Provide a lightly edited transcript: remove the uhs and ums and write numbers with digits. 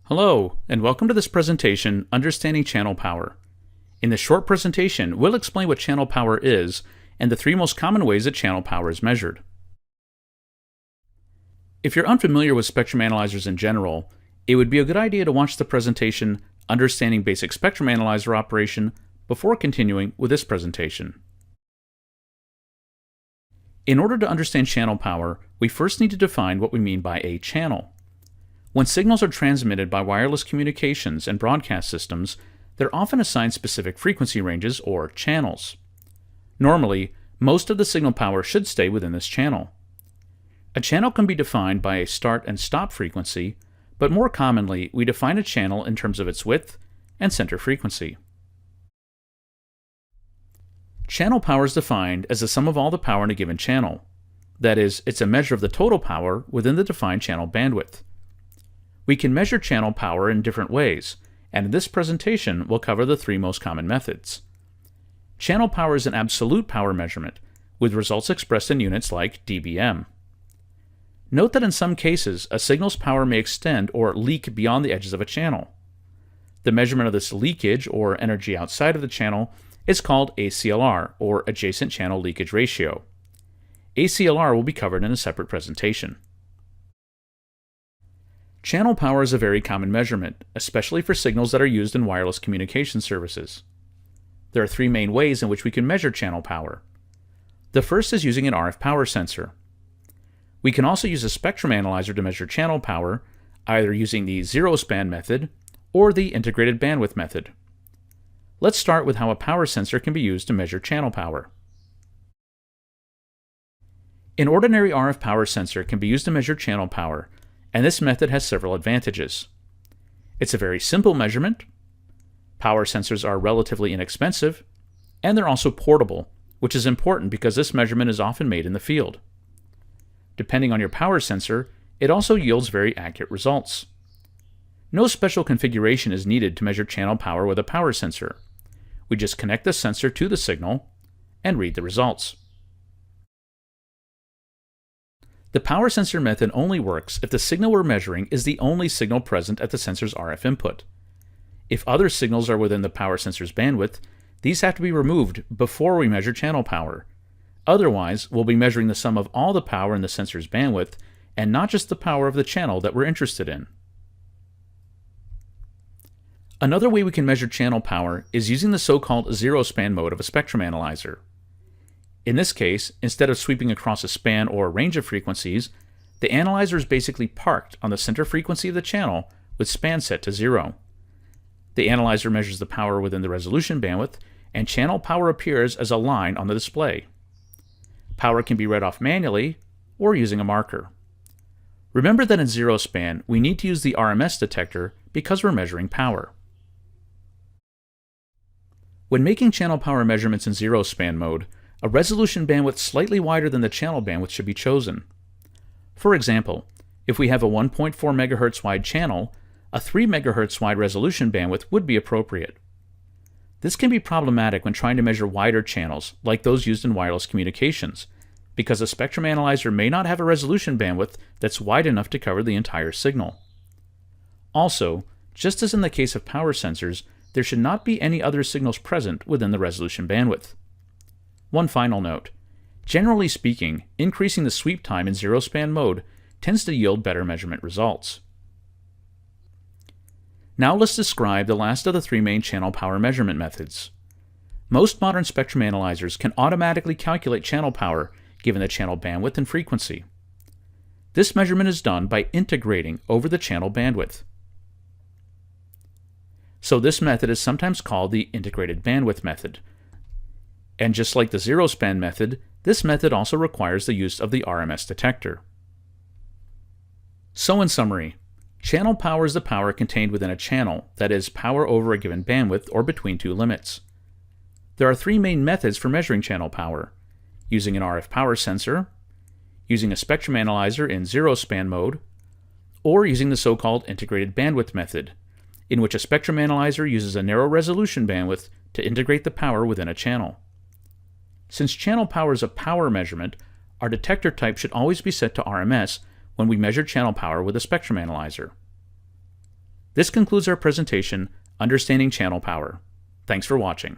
Hello, and welcome to this presentation, Understanding Channel Power. In this short presentation, we'll explain what channel power is and the three most common ways that channel power is measured. If you're unfamiliar with spectrum analyzers in general, it would be a good idea to watch the presentation, Understanding Basic Spectrum Analyzer Operation, before continuing with this presentation. In order to understand channel power, we first need to define what we mean by a channel. When signals are transmitted by wireless communications and broadcast systems, they're often assigned specific frequency ranges or channels. Normally, most of the signal power should stay within this channel. A channel can be defined by a start and stop frequency, but more commonly, we define a channel in terms of its width and center frequency. Channel power is defined as the sum of all the power in a given channel. That is, it's a measure of the total power within the defined channel bandwidth. We can measure channel power in different ways, and in this presentation we'll cover the three most common methods. Channel power is an absolute power measurement, with results expressed in units like dBm. Note that in some cases, a signal's power may extend or leak beyond the edges of a channel. The measurement of this leakage, or energy outside of the channel, is called ACLR, or Adjacent Channel Leakage Ratio. ACLR will be covered in a separate presentation. Channel power is a very common measurement, especially for signals that are used in wireless communication services. There are three main ways in which we can measure channel power. The first is using an RF power sensor. We can also use a spectrum analyzer to measure channel power, either using the zero-span method or the integrated bandwidth method. Let's start with how a power sensor can be used to measure channel power. An ordinary RF power sensor can be used to measure channel power, and this method has several advantages. It's a very simple measurement, power sensors are relatively inexpensive, and they're also portable, which is important because this measurement is often made in the field. Depending on your power sensor, it also yields very accurate results. No special configuration is needed to measure channel power with a power sensor. We just connect the sensor to the signal and read the results. The power sensor method only works if the signal we're measuring is the only signal present at the sensor's RF input. If other signals are within the power sensor's bandwidth, these have to be removed before we measure channel power. Otherwise, we'll be measuring the sum of all the power in the sensor's bandwidth and not just the power of the channel that we're interested in. Another way we can measure channel power is using the so-called zero-span mode of a spectrum analyzer. In this case, instead of sweeping across a span or range of frequencies, the analyzer is basically parked on the center frequency of the channel with span set to 0. The analyzer measures the power within the resolution bandwidth, and channel power appears as a line on the display. Power can be read off manually or using a marker. Remember that in zero span, we need to use the RMS detector because we're measuring power. When making channel power measurements in zero span mode, a resolution bandwidth slightly wider than the channel bandwidth should be chosen. For example, if we have a 1.4 MHz wide channel, a 3 MHz wide resolution bandwidth would be appropriate. This can be problematic when trying to measure wider channels, like those used in wireless communications, because a spectrum analyzer may not have a resolution bandwidth that's wide enough to cover the entire signal. Also, just as in the case of power sensors, there should not be any other signals present within the resolution bandwidth. One final note. Generally speaking, increasing the sweep time in zero-span mode tends to yield better measurement results. Now let's describe the last of the three main channel power measurement methods. Most modern spectrum analyzers can automatically calculate channel power given the channel bandwidth and frequency. This measurement is done by integrating over the channel bandwidth. So this method is sometimes called the integrated bandwidth method. And just like the zero-span method, this method also requires the use of the RMS detector. So in summary, channel power is the power contained within a channel, that is, power over a given bandwidth or between two limits. There are three main methods for measuring channel power: using an RF power sensor, using a spectrum analyzer in zero-span mode, or using the so-called integrated bandwidth method, in which a spectrum analyzer uses a narrow resolution bandwidth to integrate the power within a channel. Since channel power is a power measurement, our detector type should always be set to RMS when we measure channel power with a spectrum analyzer. This concludes our presentation, Understanding Channel Power. Thanks for watching.